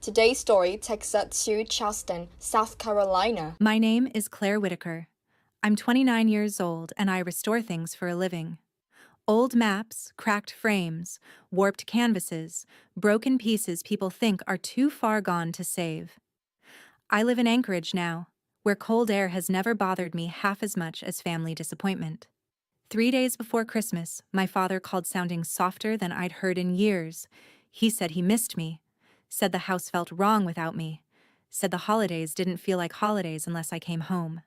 Today's story takes us to Charleston, South Carolina. My name is Claire Whitaker. I'm 29 years old and I restore things for a living. Old maps, cracked frames, warped canvases, broken pieces people think are too far gone to save. I live in Anchorage now, where cold air has never bothered me half as much as family disappointment. 3 days before Christmas, my father called sounding softer than I'd heard in years. He said he missed me, said the house felt wrong without me, said the holidays didn't feel like holidays unless I came home.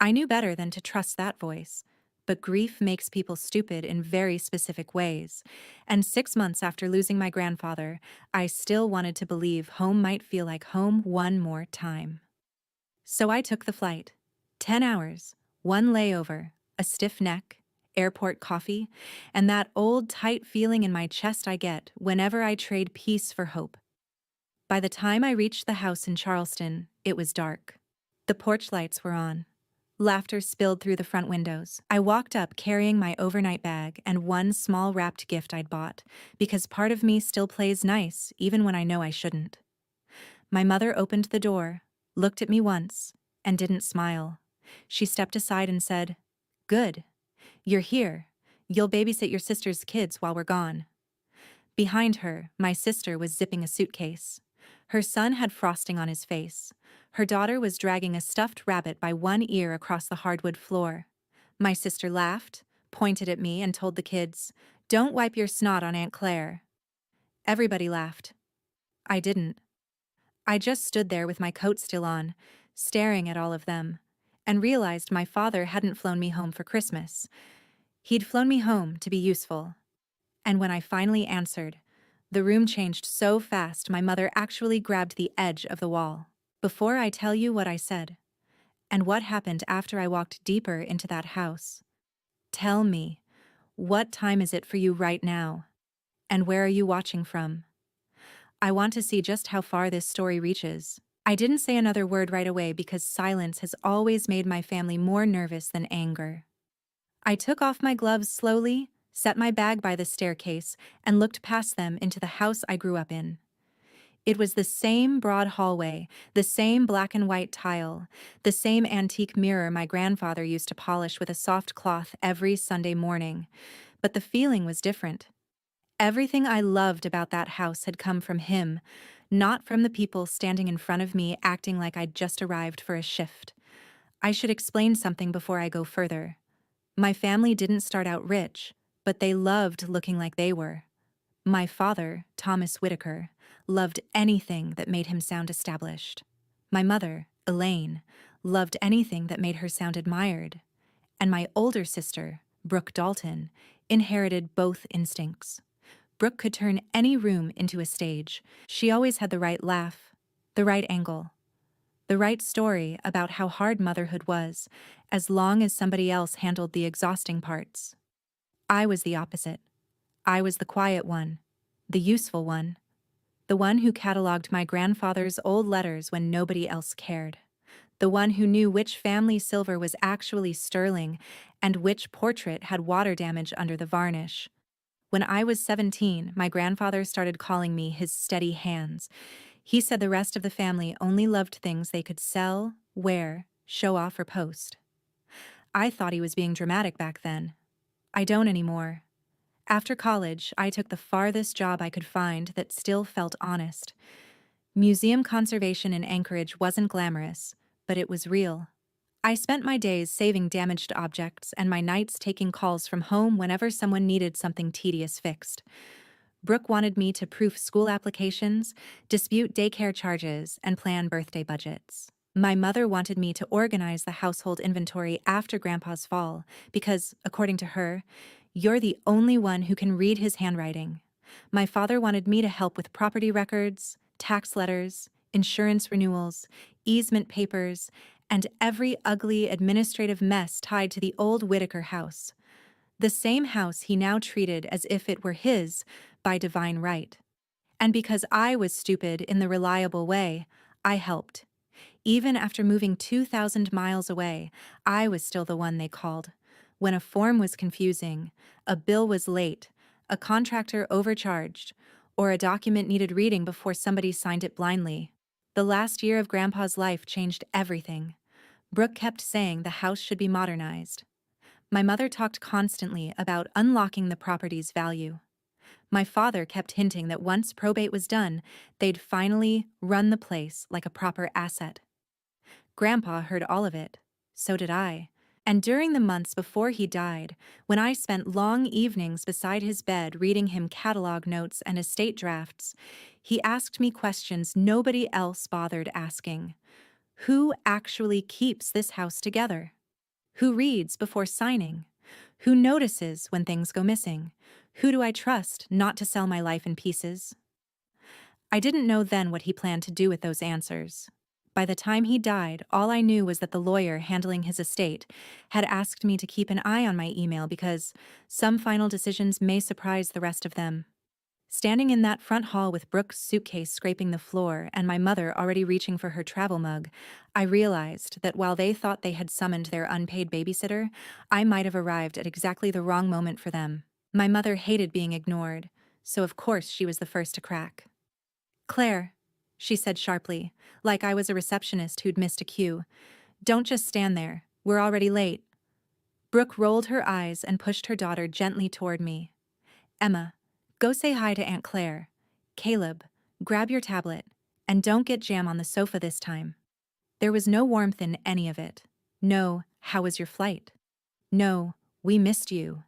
I knew better than to trust that voice, but grief makes people stupid in very specific ways, and 6 months after losing my grandfather, I still wanted to believe home might feel like home one more time. So I took the flight. 10 hours, one layover, a stiff neck, airport coffee, and that old tight feeling in my chest I get whenever I trade peace for hope. By the time I reached the house in Charleston, it was dark. The porch lights were on. Laughter spilled through the front windows. I walked up carrying my overnight bag and one small wrapped gift I'd bought, because part of me still plays nice even when I know I shouldn't. My mother opened the door, looked at me once, and didn't smile. She stepped aside and said, "Good. You're here. You'll babysit your sister's kids while we're gone." Behind her, my sister was zipping a suitcase. Her son had frosting on his face. Her daughter was dragging a stuffed rabbit by one ear across the hardwood floor. My sister laughed, pointed at me, and told the kids, "Don't wipe your snot on Aunt Claire." Everybody laughed. I didn't. I just stood there with my coat still on, staring at all of them, and realized my father hadn't flown me home for Christmas. He'd flown me home to be useful. And when I finally answered, the room changed so fast my mother actually grabbed the edge of the wall. Before I tell you what I said, and what happened after I walked deeper into that house, tell me, what time is it for you right now? And where are you watching from? I want to see just how far this story reaches. I didn't say another word right away because silence has always made my family more nervous than anger. I took off my gloves slowly, set my bag by the staircase, and looked past them into the house I grew up in. It was the same broad hallway, the same black and white tile, the same antique mirror my grandfather used to polish with a soft cloth every Sunday morning. But the feeling was different. Everything I loved about that house had come from him, not from the people standing in front of me acting like I'd just arrived for a shift. I should explain something before I go further. My family didn't start out rich, but they loved looking like they were. My father, Thomas Whitaker, loved anything that made him sound established. My mother, Elaine, loved anything that made her sound admired. And my older sister, Brooke Dalton, inherited both instincts. Brooke could turn any room into a stage. She always had the right laugh, the right angle, the right story about how hard motherhood was, as long as somebody else handled the exhausting parts. I was the opposite. I was the quiet one, the useful one, the one who cataloged my grandfather's old letters when nobody else cared, the one who knew which family silver was actually sterling and which portrait had water damage under the varnish. When I was 17, my grandfather started calling me his steady hands. He said the rest of the family only loved things they could sell, wear, show off, or post. I thought he was being dramatic back then. I don't anymore. After college, I took the farthest job I could find that still felt honest. Museum conservation in Anchorage wasn't glamorous, but it was real. I spent my days saving damaged objects and my nights taking calls from home whenever someone needed something tedious fixed. Brooke wanted me to proof school applications, dispute daycare charges, and plan birthday budgets. My mother wanted me to organize the household inventory after Grandpa's fall because, according to her, "You're the only one who can read his handwriting." My father wanted me to help with property records, tax letters, insurance renewals, easement papers, and every ugly administrative mess tied to the old Whitaker house. The same house he now treated as if it were his by divine right. And because I was stupid in the reliable way, I helped. Even after moving 2,000 miles away, I was still the one they called. When a form was confusing, a bill was late, a contractor overcharged, or a document needed reading before somebody signed it blindly. The last year of Grandpa's life changed everything. Brooke kept saying the house should be modernized. My mother talked constantly about unlocking the property's value. My father kept hinting that once probate was done, they'd finally run the place like a proper asset. Grandpa heard all of it. So did I. And during the months before he died, when I spent long evenings beside his bed reading him catalog notes and estate drafts, he asked me questions nobody else bothered asking. Who actually keeps this house together? Who reads before signing? Who notices when things go missing? Who do I trust not to sell my life in pieces? I didn't know then what he planned to do with those answers. By the time he died, all I knew was that the lawyer handling his estate had asked me to keep an eye on my email because some final decisions may surprise the rest of them. Standing in that front hall with Brooke's suitcase scraping the floor and my mother already reaching for her travel mug, I realized that while they thought they had summoned their unpaid babysitter, I might have arrived at exactly the wrong moment for them. My mother hated being ignored, so of course she was the first to crack. "Claire," she said sharply, like I was a receptionist who'd missed a cue, "don't just stand there. We're already late." Brooke rolled her eyes and pushed her daughter gently toward me. "Emma, go say hi to Aunt Claire. Caleb, grab your tablet, and don't get jam on the sofa this time." There was no warmth in any of it. No, "How was your flight?" No, "We missed you."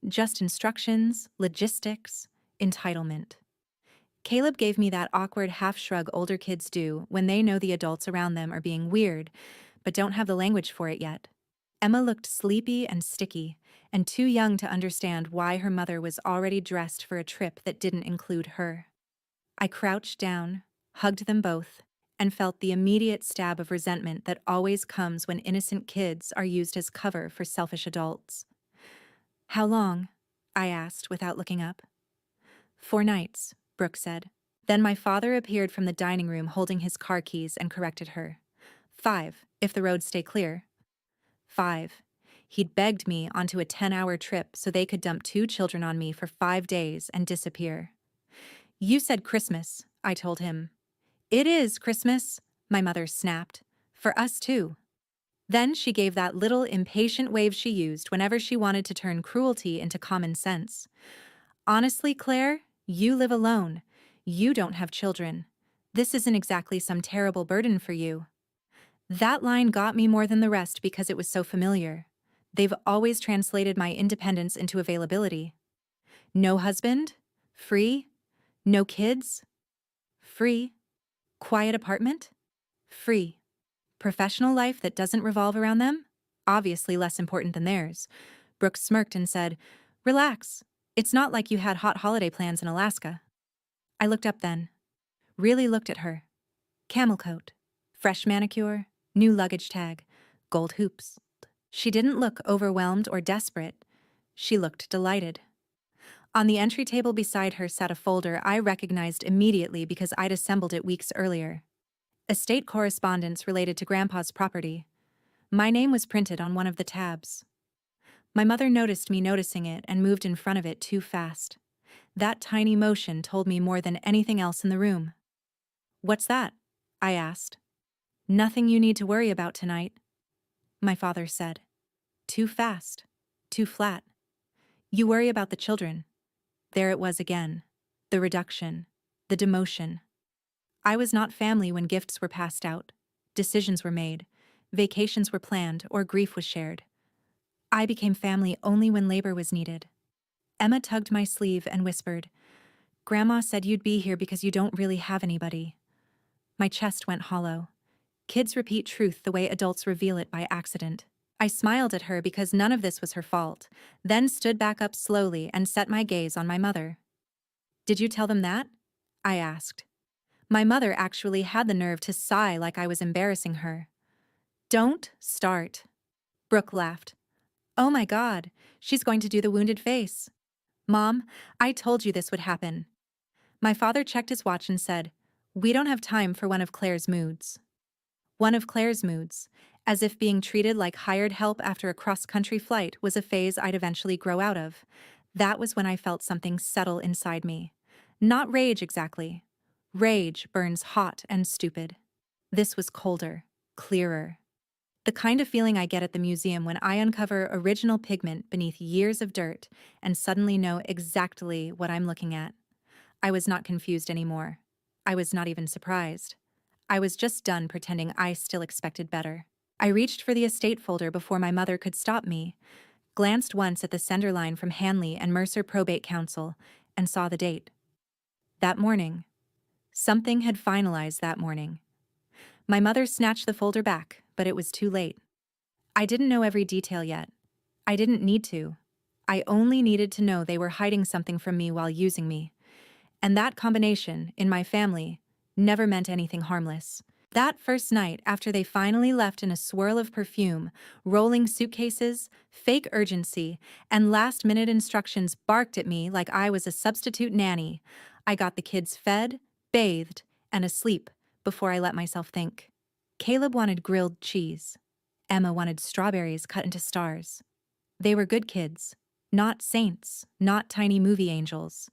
Just instructions, logistics, entitlement. Caleb gave me that awkward half-shrug older kids do when they know the adults around them are being weird, but don't have the language for it yet. Emma looked sleepy and sticky, and too young to understand why her mother was already dressed for a trip that didn't include her. I crouched down, hugged them both, and felt the immediate stab of resentment that always comes when innocent kids are used as cover for selfish adults. "How long?" I asked without looking up. "4 nights," Brooke said. Then my father appeared from the dining room holding his car keys and corrected her. 5, if the roads stay clear." 5. He'd begged me onto a 10-hour trip so they could dump 2 children on me for 5 days and disappear. "You said Christmas," I told him. "It is Christmas," my mother snapped. "For us too." Then she gave that little impatient wave she used whenever she wanted to turn cruelty into common sense. "Honestly, Claire, you live alone. You don't have children. This isn't exactly some terrible burden for you." That line got me more than the rest because it was so familiar. They've always translated my independence into availability. No husband? Free? No kids? Free. Quiet apartment? Free. Professional life that doesn't revolve around them? Obviously less important than theirs. Brooke smirked and said, "Relax. It's not like you had hot holiday plans in Alaska." I looked up then. Really looked at her. Camel coat. Fresh manicure. New luggage tag. Gold hoops. She didn't look overwhelmed or desperate. She looked delighted. On the entry table beside her sat a folder I recognized immediately because I'd assembled it weeks earlier. Estate correspondence related to Grandpa's property. My name was printed on one of the tabs. My mother noticed me noticing it and moved in front of it too fast. That tiny motion told me more than anything else in the room. "What's that?" I asked. "Nothing you need to worry about tonight," my father said. Too fast. Too flat. "You worry about the children." There it was again. The reduction. The demotion. I was not family when gifts were passed out, decisions were made, vacations were planned, or grief was shared. I became family only when labor was needed. Emma tugged my sleeve and whispered, "Grandma said you'd be here because you don't really have anybody." My chest went hollow. Kids repeat truth the way adults reveal it by accident. I smiled at her because none of this was her fault, then stood back up slowly and set my gaze on my mother. "Did you tell them that?" I asked. My mother actually had the nerve to sigh like I was embarrassing her. "Don't start." Brooke laughed. "Oh my God, she's going to do the wounded face." "Mom, I told you this would happen." My father checked his watch and said, "We don't have time for one of Claire's moods." One of Claire's moods, as if being treated like hired help after a cross-country flight was a phase I'd eventually grow out of. That was when I felt something settle inside me. Not rage exactly. Rage burns hot and stupid. This was colder, clearer. The kind of feeling I get at the museum when I uncover original pigment beneath years of dirt and suddenly know exactly what I'm looking at. I was not confused anymore. I was not even surprised. I was just done pretending I still expected better. I reached for the estate folder before my mother could stop me, glanced once at the sender line from Hanley and Mercer Probate Council, and saw the date. That morning. Something had finalized that morning. My mother snatched the folder back, but it was too late. I didn't know every detail yet. I didn't need to. I only needed to know they were hiding something from me while using me. And that combination, in my family, never meant anything harmless. That first night, after they finally left in a swirl of perfume, rolling suitcases, fake urgency, and last-minute instructions barked at me like I was a substitute nanny, I got the kids fed, bathed, and asleep before I let myself think. Caleb wanted grilled cheese. Emma wanted strawberries cut into stars. They were good kids, not saints, not tiny movie angels,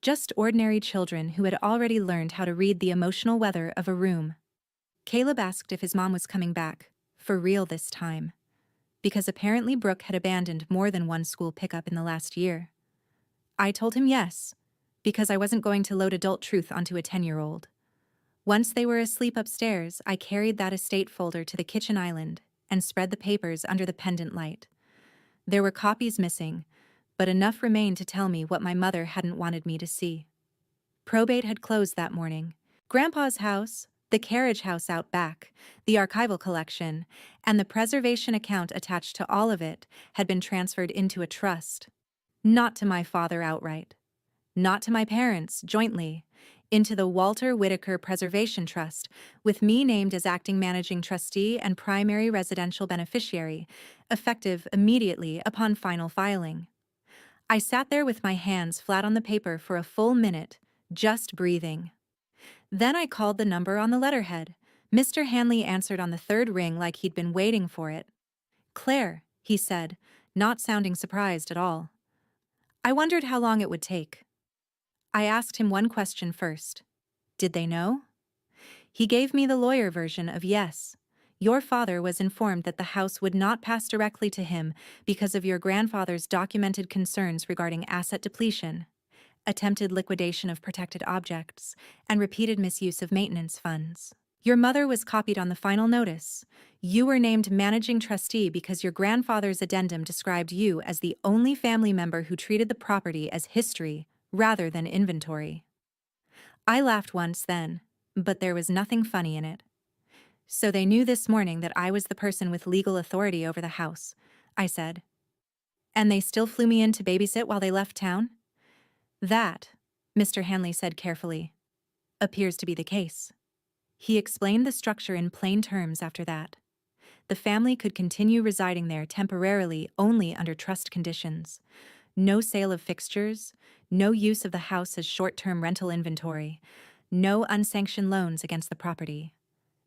just ordinary children who had already learned how to read the emotional weather of a room. Caleb asked if his mom was coming back, for real this time, because apparently Brooke had abandoned more than one school pickup in the last year. I told him yes, because I wasn't going to load adult truth onto a 10-year-old. Once they were asleep upstairs, I carried that estate folder to the kitchen island and spread the papers under the pendant light. There were copies missing, but enough remained to tell me what my mother hadn't wanted me to see. Probate had closed that morning. Grandpa's house, the carriage house out back, the archival collection, and the preservation account attached to all of it had been transferred into a trust. Not to my father outright. Not to my parents jointly. Into the Walter Whitaker Preservation Trust, with me named as acting managing trustee and primary residential beneficiary, effective immediately upon final filing. I sat there with my hands flat on the paper for a full minute, just breathing. Then I called the number on the letterhead. Mr. Hanley answered on the third ring like he'd been waiting for it. "Claire," he said, not sounding surprised at all. I wondered how long it would take. I asked him one question first. Did they know? He gave me the lawyer version of yes. Your father was informed that the house would not pass directly to him because of your grandfather's documented concerns regarding asset depletion, attempted liquidation of protected objects, and repeated misuse of maintenance funds. Your mother was copied on the final notice. You were named managing trustee because your grandfather's addendum described you as the only family member who treated the property as history rather than inventory. I laughed once then, but there was nothing funny in it. So they knew this morning that I was the person with legal authority over the house, I said. And they still flew me in to babysit while they left town? That, Mr. Hanley said carefully, appears to be the case. He explained the structure in plain terms after that. The family could continue residing there temporarily only under trust conditions. No sale of fixtures, no use of the house as short-term rental inventory, no unsanctioned loans against the property,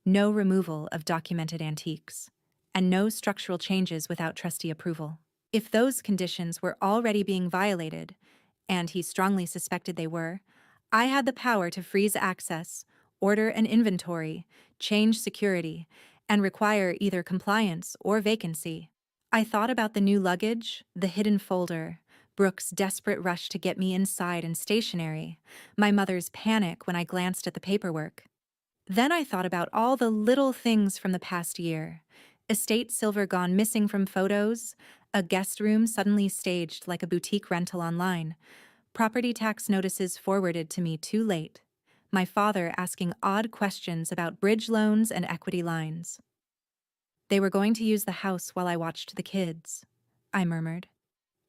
no removal of documented antiques, and no structural changes without trustee approval. If those conditions were already being violated, and he strongly suspected they were, I had the power to freeze access, order an inventory, change security, and require either compliance or vacancy. I thought about the new luggage, the hidden folder, Brooke's desperate rush to get me inside and stationary, my mother's panic when I glanced at the paperwork. Then I thought about all the little things from the past year. Estate silver gone missing from photos, a guest room suddenly staged like a boutique rental online, property tax notices forwarded to me too late, my father asking odd questions about bridge loans and equity lines. They were going to use the house while I watched the kids, I murmured.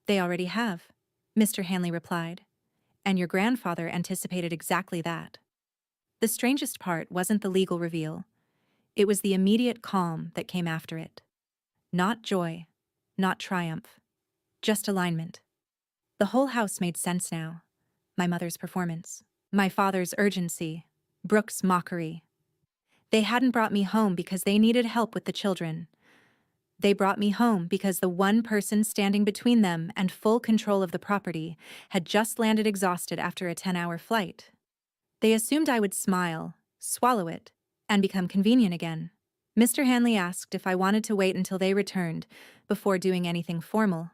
They already have, Mr. Hanley replied, and your grandfather anticipated exactly that. The strangest part wasn't the legal reveal. It was the immediate calm that came after it. Not joy, not triumph, just alignment. The whole house made sense now. My mother's performance, my father's urgency, Brooke's mockery. They hadn't brought me home because they needed help with the children. They brought me home because the one person standing between them and full control of the property had just landed exhausted after a 10-hour flight. They assumed I would smile, swallow it, and become convenient again. Mr. Hanley asked if I wanted to wait until they returned before doing anything formal.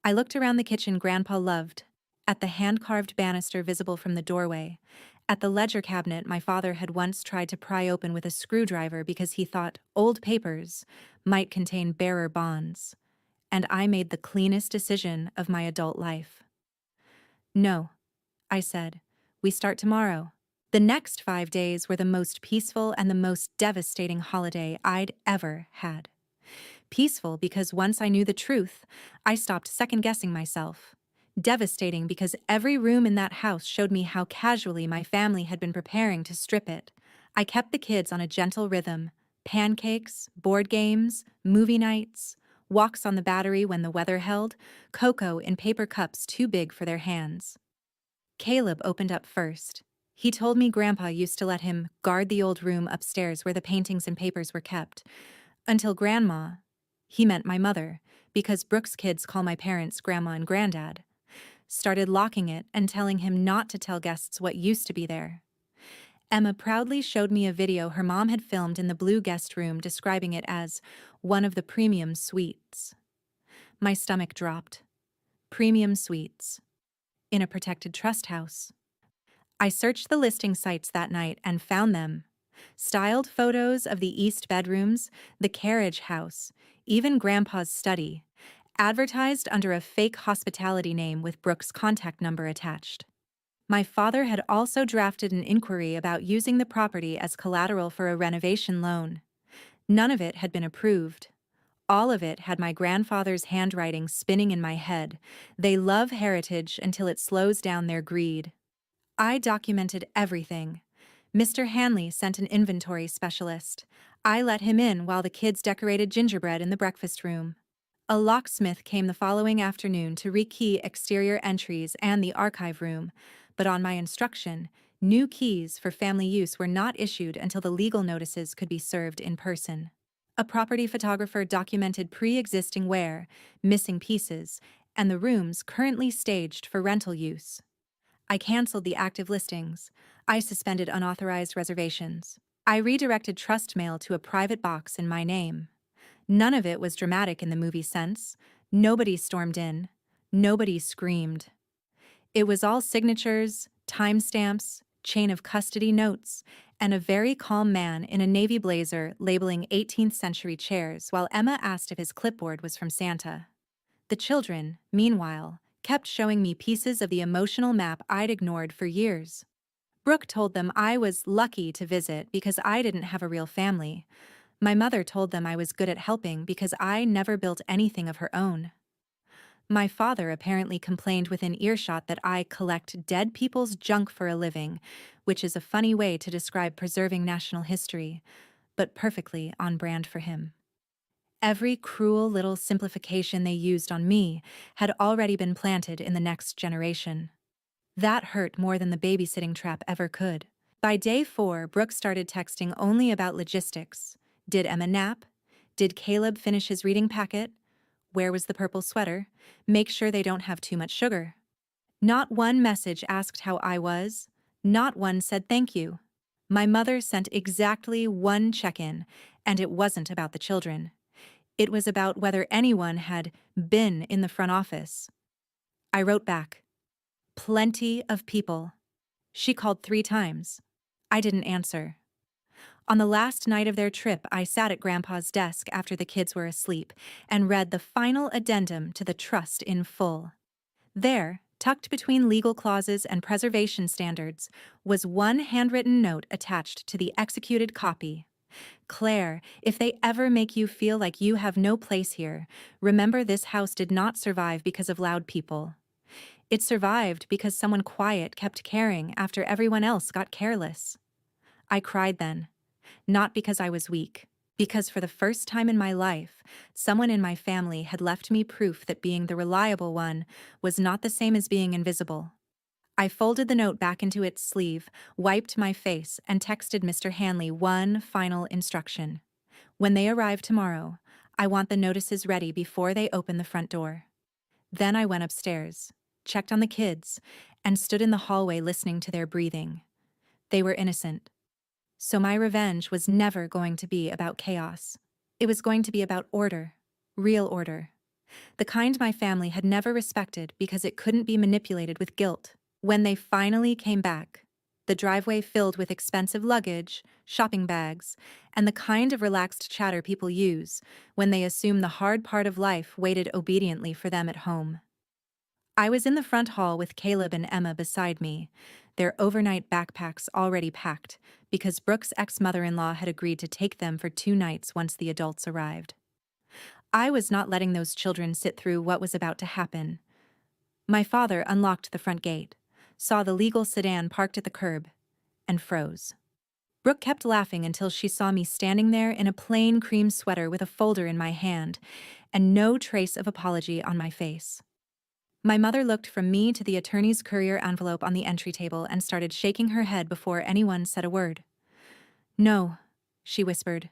I looked around the kitchen Grandpa loved, at the hand-carved banister visible from the doorway, at the ledger cabinet my father had once tried to pry open with a screwdriver because he thought old papers might contain bearer bonds, and I made the cleanest decision of my adult life. "No," I said, "we start tomorrow." The next 5 days were the most peaceful and the most devastating holiday I'd ever had. Peaceful because once I knew the truth, I stopped second-guessing myself. Devastating because every room in that house showed me how casually my family had been preparing to strip it. I kept the kids on a gentle rhythm: pancakes, board games, movie nights, walks on the Battery when the weather held, cocoa in paper cups too big for their hands. Caleb opened up first. He told me Grandpa used to let him guard the old room upstairs where the paintings and papers were kept, until Grandma, he meant my mother, because Brooke's kids call my parents Grandma and Granddad, started locking it and telling him not to tell guests what used to be there. Emma proudly showed me a video her mom had filmed in the blue guest room describing it as one of the premium suites. My stomach dropped. Premium suites. In a protected trust house. I searched the listing sites that night and found them. Styled photos of the east bedrooms, the carriage house, even Grandpa's study, advertised under a fake hospitality name with Brooke's contact number attached. My father had also drafted an inquiry about using the property as collateral for a renovation loan. None of it had been approved. All of it had my grandfather's handwriting spinning in my head. They love heritage until it slows down their greed. I documented everything. Mr. Hanley sent an inventory specialist. I let him in while the kids decorated gingerbread in the breakfast room. A locksmith came the following afternoon to rekey exterior entries and the archive room, but on my instruction, new keys for family use were not issued until the legal notices could be served in person. A property photographer documented pre-existing wear, missing pieces, and the rooms currently staged for rental use. I canceled the active listings. I suspended unauthorized reservations. I redirected trust mail to a private box in my name. None of it was dramatic in the movie sense. Nobody stormed in. Nobody screamed. It was all signatures, timestamps, chain of custody notes, and a very calm man in a navy blazer labeling 18th century chairs while Emma asked if his clipboard was from Santa. The children, meanwhile, kept showing me pieces of the emotional map I'd ignored for years. Brooke told them I was lucky to visit because I didn't have a real family. My mother told them I was good at helping because I never built anything of her own. My father apparently complained within earshot that I collect dead people's junk for a living, which is a funny way to describe preserving national history, but perfectly on brand for him. Every cruel little simplification they used on me had already been planted in the next generation. That hurt more than the babysitting trap ever could. By day 4, Brooke started texting only about logistics. Did Emma nap? Did Caleb finish his reading packet? Where was the purple sweater? Make sure they don't have too much sugar. Not one message asked how I was. Not one said thank you. My mother sent exactly one check-in, and it wasn't about the children. It was about whether anyone had been in the front office. I wrote back, "Plenty of people." She called 3 times. I didn't answer. On the last night of their trip, I sat at Grandpa's desk after the kids were asleep and read the final addendum to the trust in full. There, tucked between legal clauses and preservation standards, was one handwritten note attached to the executed copy. "Claire, if they ever make you feel like you have no place here, remember this house did not survive because of loud people. It survived because someone quiet kept caring after everyone else got careless." I cried then, not because I was weak, because for the first time in my life, someone in my family had left me proof that being the reliable one was not the same as being invisible. I folded the note back into its sleeve, wiped my face, and texted Mr. Hanley one final instruction. When they arrive tomorrow, I want the notices ready before they open the front door. Then I went upstairs, checked on the kids, and stood in the hallway listening to their breathing. They were innocent. So my revenge was never going to be about chaos. It was going to be about order, real order. The kind my family had never respected because it couldn't be manipulated with guilt. When they finally came back, the driveway filled with expensive luggage, shopping bags, and the kind of relaxed chatter people use when they assume the hard part of life waited obediently for them at home. I was in the front hall with Caleb and Emma beside me, their overnight backpacks already packed because Brooke's ex-mother-in-law had agreed to take them for 2 nights once the adults arrived. I was not letting those children sit through what was about to happen. My father unlocked the front gate, saw the legal sedan parked at the curb, and froze. Brooke kept laughing until she saw me standing there in a plain cream sweater with a folder in my hand and no trace of apology on my face. My mother looked from me to the attorney's courier envelope on the entry table and started shaking her head before anyone said a word. "No," she whispered.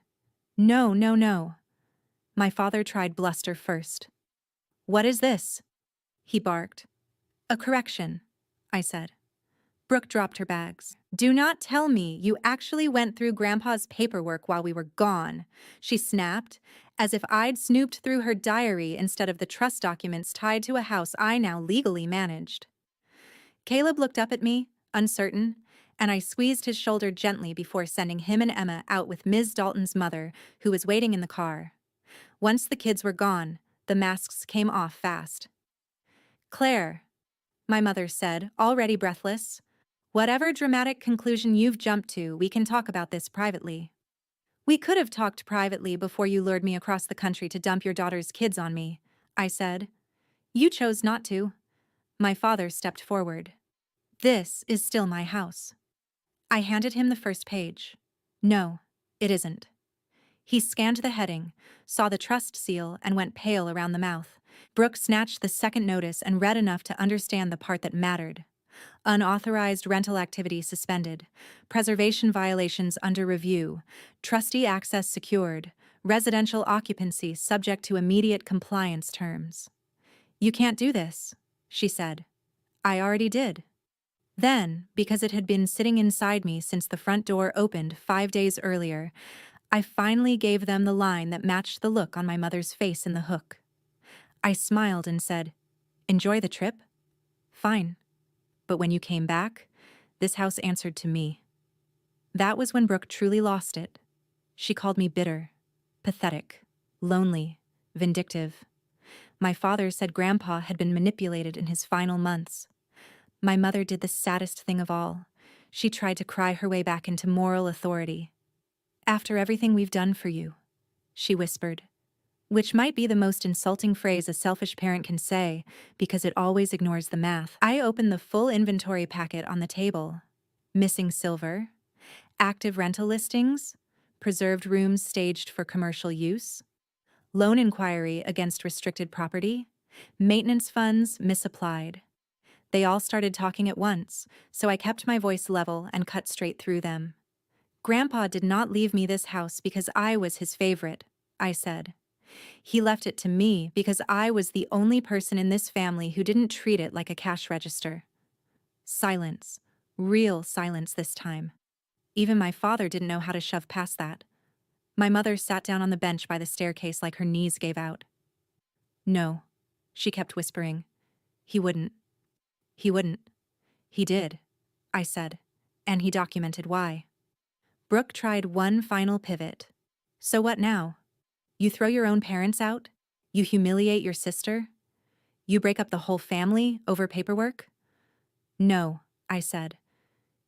"No, no, no." My father tried bluster first. "What is this?" he barked. "A correction," I said. Brooke dropped her bags. "Do not tell me you actually went through Grandpa's paperwork while we were gone," she snapped, as if I'd snooped through her diary instead of the trust documents tied to a house I now legally managed. Caleb looked up at me, uncertain, and I squeezed his shoulder gently before sending him and Emma out with Ms. Dalton's mother, who was waiting in the car. Once the kids were gone, the masks came off fast. "Claire," my mother said, already breathless, "whatever dramatic conclusion you've jumped to, we can talk about this privately." "We could have talked privately before you lured me across the country to dump your daughter's kids on me," I said. "You chose not to." My father stepped forward. "This is still my house." I handed him the first page. "No, it isn't." He scanned the heading, saw the trust seal, and went pale around the mouth. Brooke snatched the second notice and read enough to understand the part that mattered. Unauthorized rental activity suspended, preservation violations under review, trustee access secured, residential occupancy subject to immediate compliance terms. "You can't do this," she said. "I already did." Then, because it had been sitting inside me since the front door opened 5 days earlier, I finally gave them the line that matched the look on my mother's face in the hook. I smiled and said, "Enjoy the trip?" "Fine. But when you came back, this house answered to me." That was when Brooke truly lost it. She called me bitter, pathetic, lonely, vindictive. My father said Grandpa had been manipulated in his final months. My mother did the saddest thing of all. She tried to cry her way back into moral authority. "After everything we've done for you," she whispered, which might be the most insulting phrase a selfish parent can say because it always ignores the math. I opened the full inventory packet on the table. Missing silver, active rental listings, preserved rooms staged for commercial use, loan inquiry against restricted property, maintenance funds misapplied. They all started talking at once, so I kept my voice level and cut straight through them. "Grandpa did not leave me this house because I was his favorite," I said. "He left it to me because I was the only person in this family who didn't treat it like a cash register." Silence. Real silence this time. Even my father didn't know how to shove past that. My mother sat down on the bench by the staircase like her knees gave out. "No," she kept whispering. "He wouldn't. He wouldn't. He did," I said, "and he documented why." Brooke tried one final pivot. "So what now? You throw your own parents out? You humiliate your sister? You break up the whole family over paperwork?" "No," I said.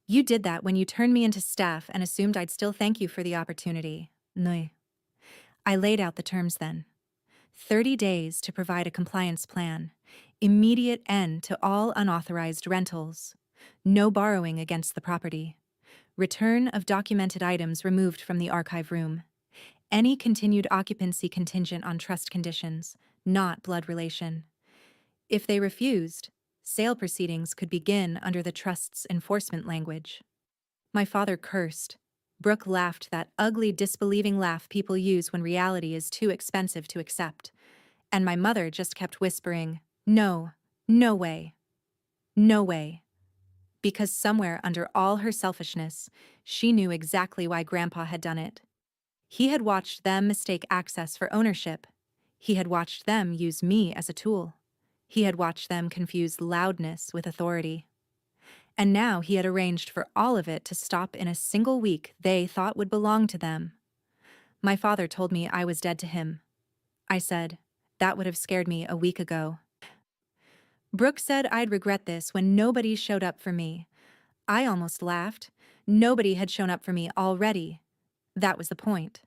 "You did that when you turned me into staff and assumed I'd still thank you for the opportunity." "No." I laid out the terms then. 30 days to provide a compliance plan. Immediate end to all unauthorized rentals. No borrowing against the property. Return of documented items removed from the archive room. Any continued occupancy contingent on trust conditions, not blood relation. If they refused, sale proceedings could begin under the trust's enforcement language. My father cursed. Brooke laughed that ugly, disbelieving laugh people use when reality is too expensive to accept. And my mother just kept whispering, "No, no way, no way." Because somewhere under all her selfishness, she knew exactly why Grandpa had done it. He had watched them mistake access for ownership. He had watched them use me as a tool. He had watched them confuse loudness with authority. And now he had arranged for all of it to stop in a single week they thought would belong to them. My father told me I was dead to him. I said, that would have scared me a week ago. Brooke said I'd regret this when nobody showed up for me. I almost laughed. Nobody had shown up for me already. That was the point.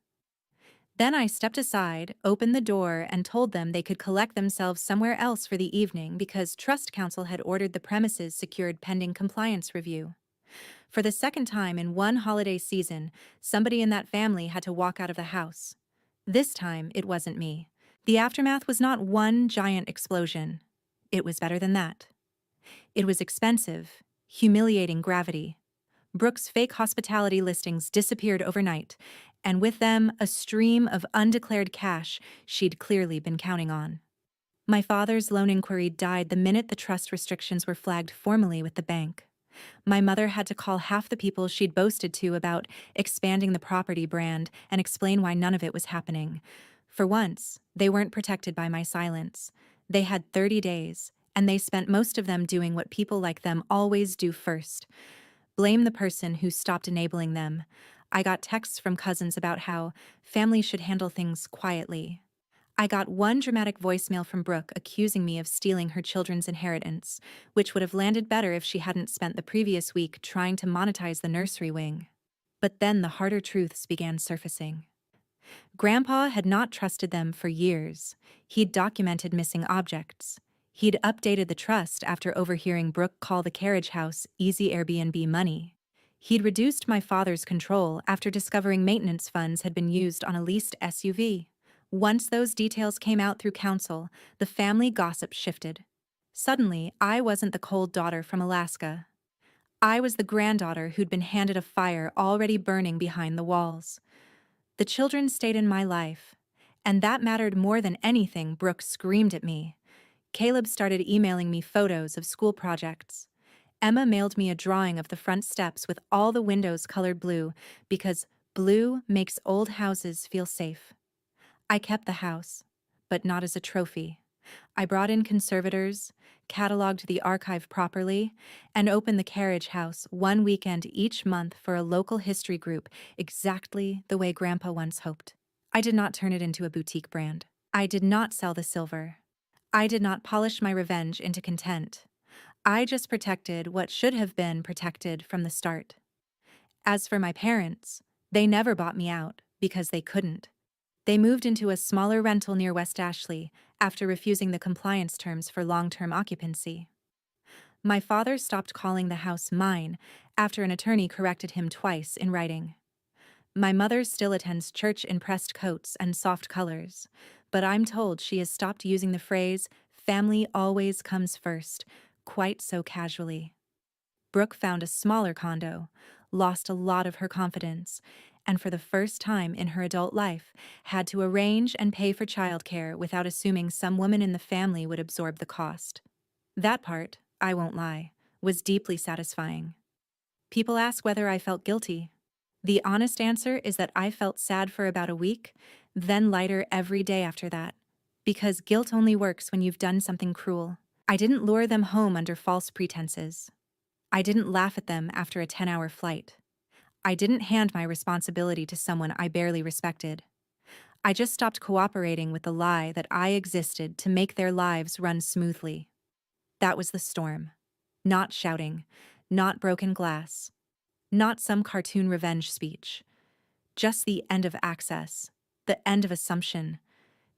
Then I stepped aside, opened the door, and told them they could collect themselves somewhere else for the evening because Trust Council had ordered the premises secured pending compliance review. For the second time in one holiday season, somebody in that family had to walk out of the house. This time, it wasn't me. The aftermath was not one giant explosion. It was better than that. It was expensive, humiliating gravity. Brooke's fake hospitality listings disappeared overnight, and with them, a stream of undeclared cash she'd clearly been counting on. My father's loan inquiry died the minute the trust restrictions were flagged formally with the bank. My mother had to call half the people she'd boasted to about expanding the property brand and explain why none of it was happening. For once, they weren't protected by my silence. They had 30 days, and they spent most of them doing what people like them always do first: blame the person who stopped enabling them. I got texts from cousins about how families should handle things quietly. I got one dramatic voicemail from Brooke accusing me of stealing her children's inheritance, which would have landed better if she hadn't spent the previous week trying to monetize the nursery wing. But then the harder truths began surfacing. Grandpa had not trusted them for years. He'd documented missing objects. He'd updated the trust after overhearing Brooke call the carriage house easy Airbnb money. He'd reduced my father's control after discovering maintenance funds had been used on a leased SUV. Once those details came out through counsel, the family gossip shifted. Suddenly, I wasn't the cold daughter from Alaska. I was the granddaughter who'd been handed a fire already burning behind the walls. The children stayed in my life, and that mattered more than anything. Brooke screamed at me. Caleb started emailing me photos of school projects. Emma mailed me a drawing of the front steps with all the windows colored blue because blue makes old houses feel safe. I kept the house, but not as a trophy. I brought in conservators, cataloged the archive properly, and opened the carriage house one weekend each month for a local history group, exactly the way Grandpa once hoped. I did not turn it into a boutique brand. I did not sell the silver. I did not polish my revenge into content. I just protected what should have been protected from the start. As for my parents, they never bought me out because they couldn't. They moved into a smaller rental near West Ashley after refusing the compliance terms for long-term occupancy. My father stopped calling the house mine after an attorney corrected him twice in writing. My mother still attends church in pressed coats and soft colors, but I'm told she has stopped using the phrase, "family always comes first," quite so casually. Brooke found a smaller condo, lost a lot of her confidence, and for the first time in her adult life, had to arrange and pay for childcare without assuming some woman in the family would absorb the cost. That part, I won't lie, was deeply satisfying. People ask whether I felt guilty. The honest answer is that I felt sad for about a week, then lighter every day after that. Because guilt only works when you've done something cruel. I didn't lure them home under false pretenses. I didn't laugh at them after a 10-hour flight. I didn't hand my responsibility to someone I barely respected. I just stopped cooperating with the lie that I existed to make their lives run smoothly. That was the storm. Not shouting, not broken glass, not some cartoon revenge speech. Just the end of access, the end of assumption,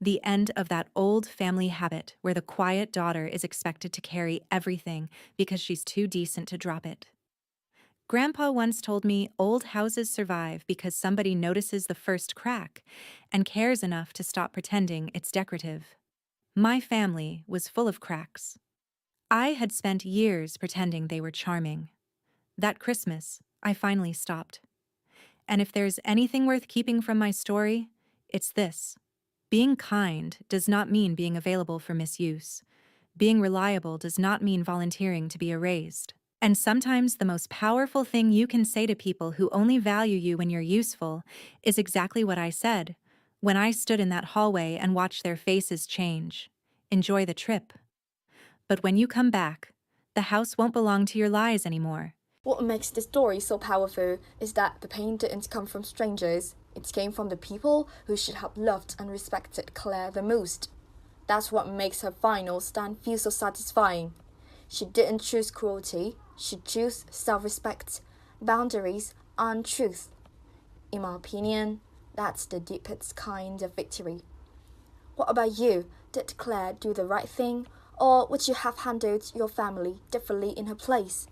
the end of that old family habit where the quiet daughter is expected to carry everything because she's too decent to drop it. Grandpa once told me old houses survive because somebody notices the first crack and cares enough to stop pretending it's decorative. My family was full of cracks. I had spent years pretending they were charming. That Christmas, I finally stopped. And if there's anything worth keeping from my story, it's this. Being kind does not mean being available for misuse. Being reliable does not mean volunteering to be erased. And sometimes the most powerful thing you can say to people who only value you when you're useful is exactly what I said when I stood in that hallway and watched their faces change. Enjoy the trip. But when you come back, the house won't belong to your lies anymore. What makes this story so powerful is that the pain didn't come from strangers. It came from the people who should have loved and respected Claire the most. That's what makes her final stand feel so satisfying. She didn't choose cruelty, she chose self-respect, boundaries, and truth. In my opinion, that's the deepest kind of victory. What about you? Did Claire do the right thing, or would you have handled your family differently in her place?